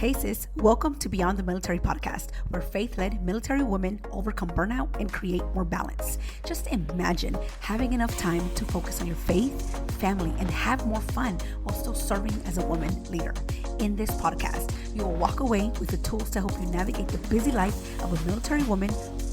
Hey sis, welcome to Beyond the Military podcast, where faith-led military women overcome burnout and create more balance. Just imagine having enough time to focus on your faith, family, and have more fun while still serving as a woman leader. In this podcast, you will walk away with the tools to help you navigate the busy life of a military woman,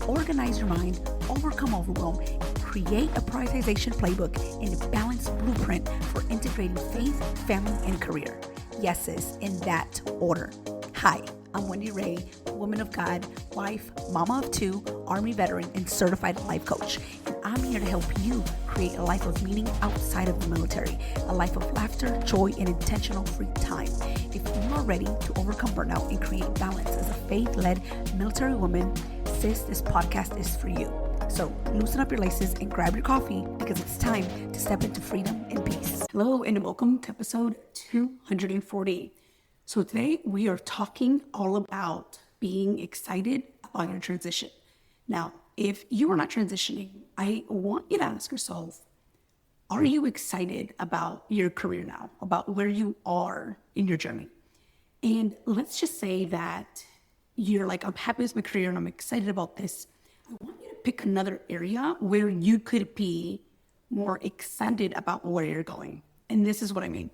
organize your mind, overcome overwhelm, create a prioritization playbook, and a balanced blueprint for integrating faith, family, and career. Yes, sis, in that order. Hi, I'm Wendy Ray, woman of God, wife, mama of two, Army veteran, and certified life coach. And I'm here to help you create a life of meaning outside of the military, a life of laughter, joy, and intentional free time. If you are ready to overcome burnout and create balance as a faith-led military woman, sis, this podcast is for you. So loosen up your laces and grab your coffee because it's time to step into freedom and peace. Hello and welcome to episode 240. So today we are talking all about being excited about your transition. Now, if you are not transitioning, I want you to ask yourself, are you excited about your career now, about where you are in your journey? And let's just say that you're like, I'm happy with my career and I'm excited about this. I want you to pick another area where you could be more excited about where you're going. And this is what I mean.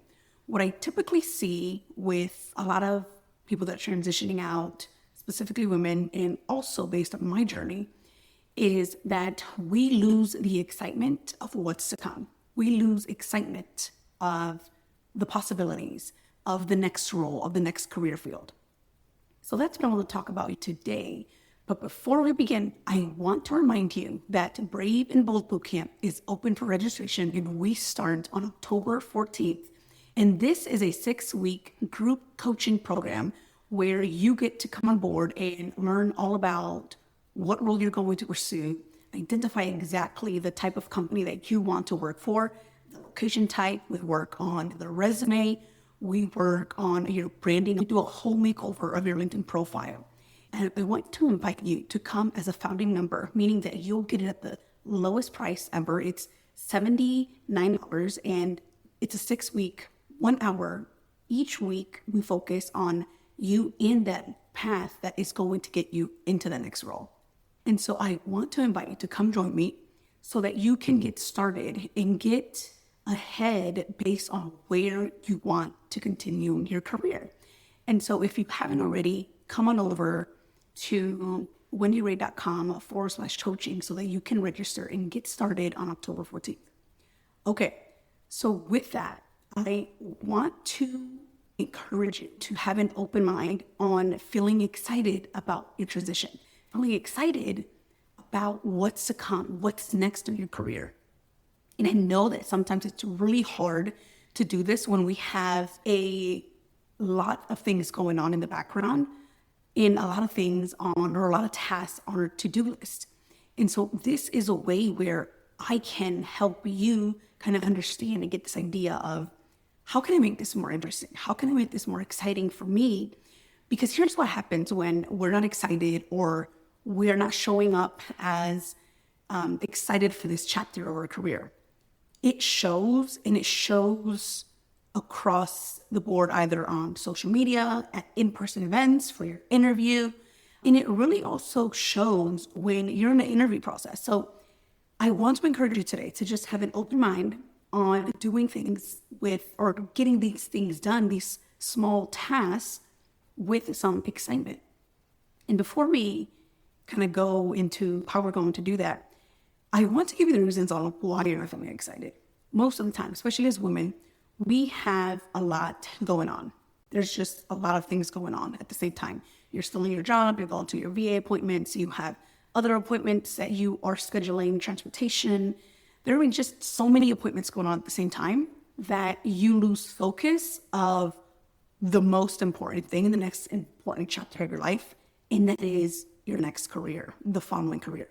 What I typically see with a lot of people that are transitioning out, specifically women, and also based on my journey, is that we lose the excitement of what's to come. We lose excitement of the possibilities of the next role, of the next career field. So that's what I want to talk about today. But before we begin, I want to remind you that Brave and Bold Bootcamp is open for registration and we start on October 14th. And this is a 6-week group coaching program where you get to come on board and learn all about what role you're going to pursue, identify exactly the type of company that you want to work for, the location type, we work on the resume, we work on your branding, we do a whole makeover of your LinkedIn profile. And I want to invite you to come as a founding member, meaning that you'll get it at the lowest price ever. It's $79 and it's a 6-week, 1 hour. Each week we focus on you in that path that is going to get you into the next role. And so I want to invite you to come join me so that you can get started and get ahead based on where you want to continue your career. And so if you haven't already, come on over to wendyray.com/coaching so that you can register and get started on October 14th. Okay, so with that, I want to encourage you to have an open mind on feeling excited about your transition, feeling excited about what's to come, what's next in your career. And I know that sometimes it's really hard to do this when we have a lot of things going on in the background, in a lot of things on, or a lot of tasks on our to-do list. And so this is a way where I can help you kind of understand and get this idea of how can I make this more interesting? How can I make this more exciting for me? Because here's what happens when we're not excited or we're not showing up as excited for this chapter of our career. It shows, and it shows across the board, either on social media, at in-person events for your interview. And it really also shows when you're in the interview process. So I want to encourage you today to just have an open mind on doing things with, or getting these things done, these small tasks with some excitement. And before we kind of go into how we're going to do that, I want to give you the reasons on why you're feeling excited. Most of the time, especially as women, we have a lot going on. There's just a lot of things going on at the same time. You're still in your job, you're going to your VA appointments, you have other appointments that you are scheduling, transportation. There are just so many appointments going on at the same time that you lose focus of the most important thing in the next important chapter of your life, and that is your next career, the following career.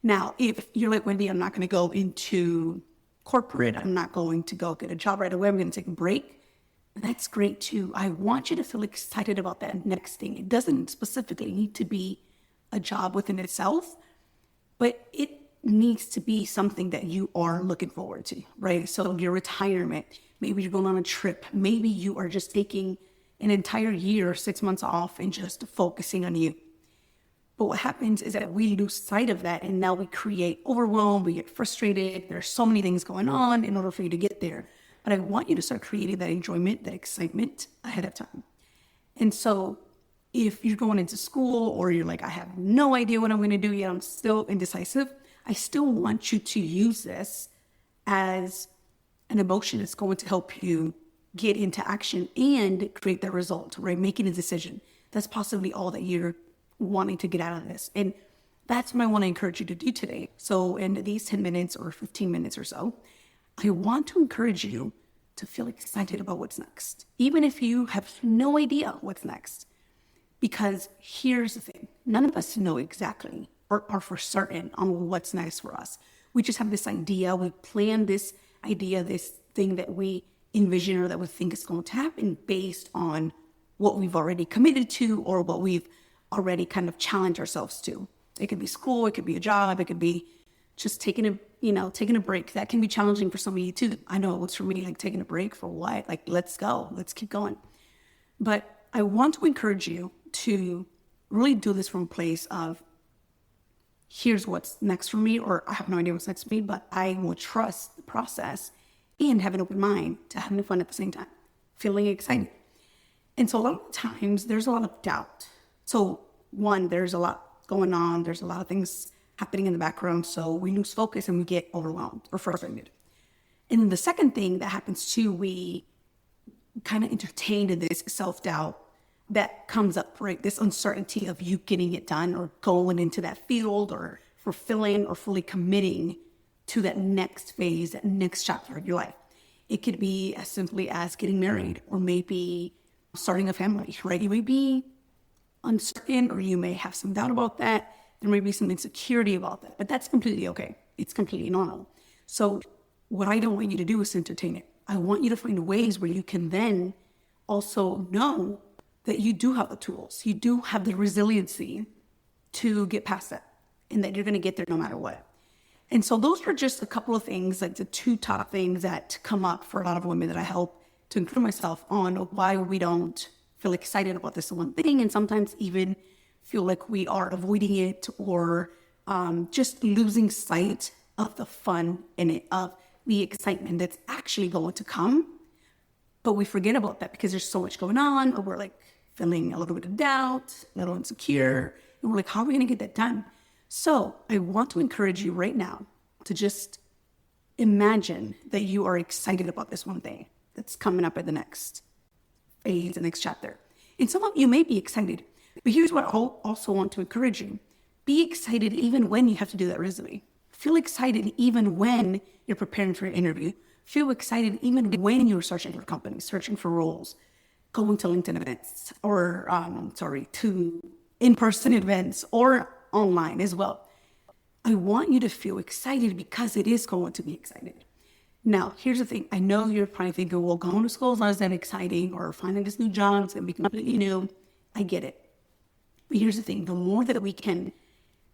Now, if you're like, Wendy, I'm not going to go into corporate, I'm not going to go get a job right away, I'm going to take a break. That's great too. I want you to feel excited about that next thing. It doesn't specifically need to be a job within itself, but it needs to be something that you are looking forward to, right? So your retirement, maybe you're going on a trip, maybe you are just taking an entire year or 6 months off and just focusing on you. But what happens is that we lose sight of that, and now we create overwhelm, we get frustrated. There's so many things going on in order for you to get there. But I want you to start creating that enjoyment, that excitement ahead of time. And so if you're going into school or you're like, I have no idea what I'm going to do yet, I'm still indecisive, I still want you to use this as an emotion that's going to help you get into action and create that result, right? Making a decision. That's possibly all that you're wanting to get out of this. And that's what I want to encourage you to do today. So in these 10 minutes or 15 minutes or so, I want to encourage you to feel excited about what's next, even if you have no idea what's next. Because here's the thing, none of us know exactly or are for certain on what's next for us. We just have this idea, we plan this idea, this thing that we envision or that we think is going to happen based on what we've already committed to or what we've already kind of challenged ourselves to. It could be school, it could be a job, it could be just taking a break. That can be challenging for some of you too. I know it's for me, like taking a break for what? Like, let's go, let's keep going. But I want to encourage you to really do this from a place of, here's what's next for me, or I have no idea what's next for me, but I will trust the process and have an open mind to having fun at the same time, feeling excited. And so a lot of times there's a lot of doubt. So one, there's a lot going on. There's a lot of things happening in the background. So we lose focus and we get overwhelmed or frustrated. And then the second thing that happens too, we kind of entertain in this self-doubt that comes up, right? This uncertainty of you getting it done or going into that field or fulfilling or fully committing to that next phase, that next chapter of your life. It could be as simply as getting married or maybe starting a family, right? You may be uncertain or you may have some doubt about that. There may be some insecurity about that, but that's completely okay. It's completely normal. So what I don't want you to do is entertain it. I want you to find ways where you can then also know that you do have the tools, you do have the resiliency to get past that and that you're going to get there no matter what. And so those are just a couple of things, like the two top things that come up for a lot of women that I help to include myself on why we don't feel excited about this one thing and sometimes even feel like we are avoiding it or just losing sight of the fun in it, of the excitement that's actually going to come. But we forget about that because there's so much going on, or we're like feeling a little bit of doubt, a little insecure, and we're like, how are we going to get that done? So I want to encourage you right now to just imagine that you are excited about this one thing that's coming up at the next phase, the next chapter. And some of you may be excited, but here's what I also want to encourage you. Be excited even when you have to do that resume. Feel excited even when you're preparing for your interview. Feel excited even when you're searching for companies, searching for roles, going to LinkedIn events, or to in-person events or online as well. I want you to feel excited because it is going to be exciting. Now, here's the thing. I know you're probably thinking, well, going to school is not that exciting, or finding this new job is going to be completely new. I get it. But here's the thing. The more that we can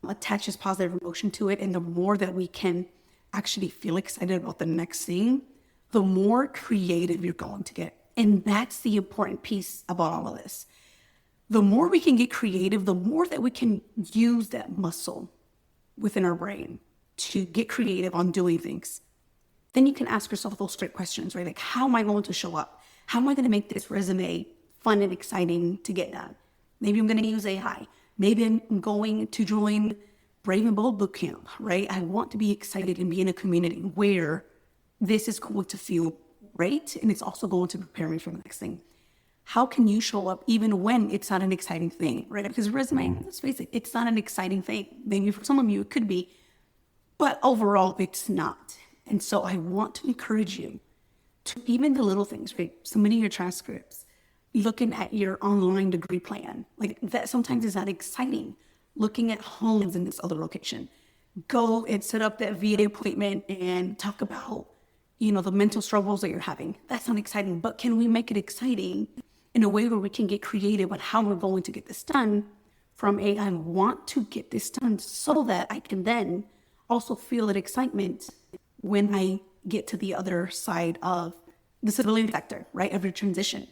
attach this positive emotion to it, and the more that we can actually feel excited about the next thing, the more creative you're going to get. And that's the important piece about all of this. The more we can get creative, the more that we can use that muscle within our brain to get creative on doing things. Then you can ask yourself those straight questions, right? Like, how am I going to show up? How am I going to make this resume fun and exciting to get done? Maybe I'm going to use AI. Maybe I'm going to join Brave and Bold Bootcamp, right? I want to be excited and be in a community where this is going to feel great, and it's also going to prepare me for the next thing. How can you show up even when it's not an exciting thing, right? Because resume, let's face it, it's not an exciting thing. Maybe for some of you it could be, but overall it's not. And so I want to encourage you to even the little things, right? Submitting your transcripts, looking at your online degree plan, like that sometimes is not exciting. Looking at homes in this other location. Go and set up that VA appointment and talk about, the mental struggles that you're having. That's not exciting, but can we make it exciting in a way where we can get creative on how we're going to get this done from I want to get this done so that I can then also feel that excitement when I get to the other side of the civilian sector, right, of your transition.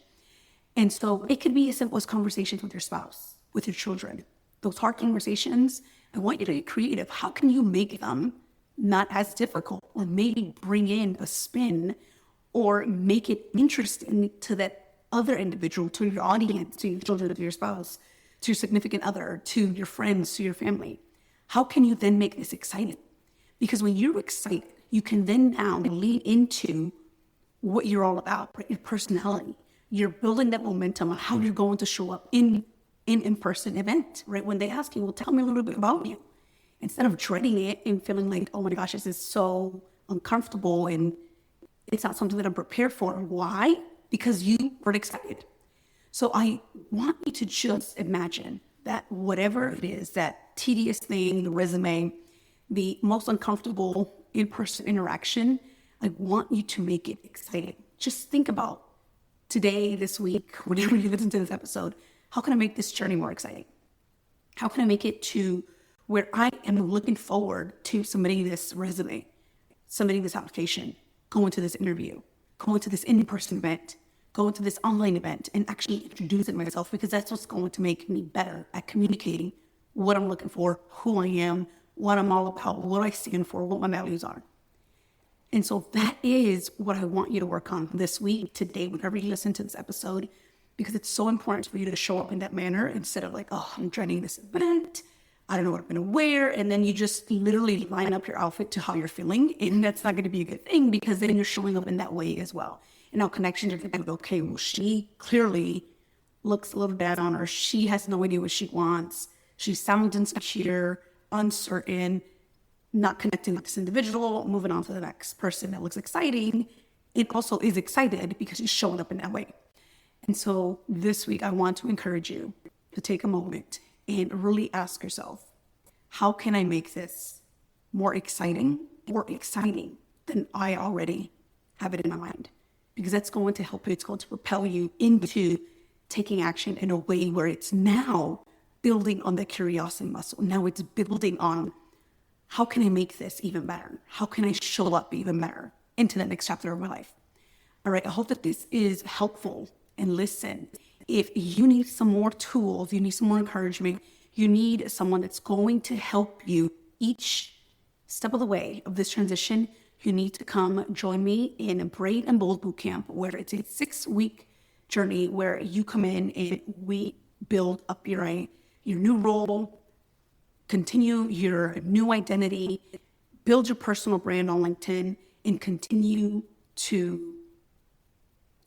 And so it could be as simple as conversations with your spouse, with your children. Those hard conversations, I want you to get creative. How can you make them not as difficult, or maybe bring in a spin, or make it interesting to that other individual, to your audience, to your children, to your spouse, to your significant other, to your friends, to your family? How can you then make this exciting? Because when you're excited, you can then now lean into what you're all about, right? Your personality. You're building that momentum on how you're going to show up in in-person event, right? When they ask you, well, tell me a little bit about you. Instead of dreading it and feeling like, oh my gosh, this is so uncomfortable and it's not something that I'm prepared for. Why? Because you weren't excited. So I want you to just imagine that whatever it is, that tedious thing, the resume, the most uncomfortable in-person interaction, I want you to make it exciting. Just think about today, this week, whenever you listen to this episode, how can I make this journey more exciting? How can I make it to where I am looking forward to submitting this resume, submitting this application, going to this interview, going to this in-person event, going to this online event, and actually introducing myself, because that's what's going to make me better at communicating what I'm looking for, who I am, what I'm all about, what I stand for, what my values are. And so that is what I want you to work on this week, today, whenever you listen to this episode, because it's so important for you to show up in that manner instead of like, oh, I'm dreading this event, I don't know what I'm going to wear. And then you just literally line up your outfit to how you're feeling. And that's not going to be a good thing, because then you're showing up in that way as well. And now connections are going to be, okay, well, she clearly looks a little bad on her. She has no idea what she wants. She sounds insecure, uncertain, not connecting with this individual, moving on to the next person that looks exciting. It also is excited because she's showing up in that way. And so this week, I want to encourage you to take a moment and really ask yourself, how can I make this more exciting than I already have it in my mind? Because that's going to help you. It's going to propel you into taking action in a way where it's now building on the curiosity muscle. Now it's building on, how can I make this even better? How can I show up even better into the next chapter of my life? All right, I hope that this is helpful. And listen, if you need some more tools, you need some more encouragement, you need someone that's going to help you each step of the way of this transition, you need to come join me in a Brave and Bold Bootcamp, where it's a 6-week journey where you come in and we build up your new role, continue your new identity, build your personal brand on LinkedIn, and continue to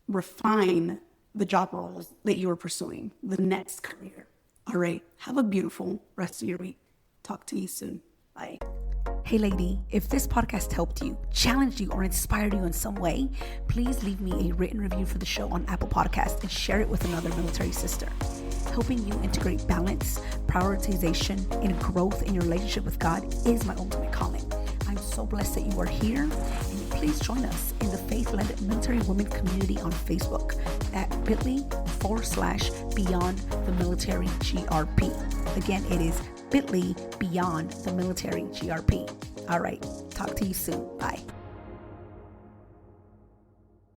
refine the job roles that you are pursuing, the next career. All right, have a beautiful rest of your week. Talk to you soon. Bye. Hey lady, if this podcast helped you, challenged you, or inspired you in some way, please leave me a written review for the show on Apple Podcasts and share it with another military sister. Helping you integrate balance, prioritization, and growth in your relationship with God is my ultimate calling. I'm so blessed that you are here, and please join us in the Faith-Led Military Women community on Facebook at bit.ly/Beyond the Military GRP. Again, it is bit.ly Beyond the Military GRP. All right, talk to you soon. Bye.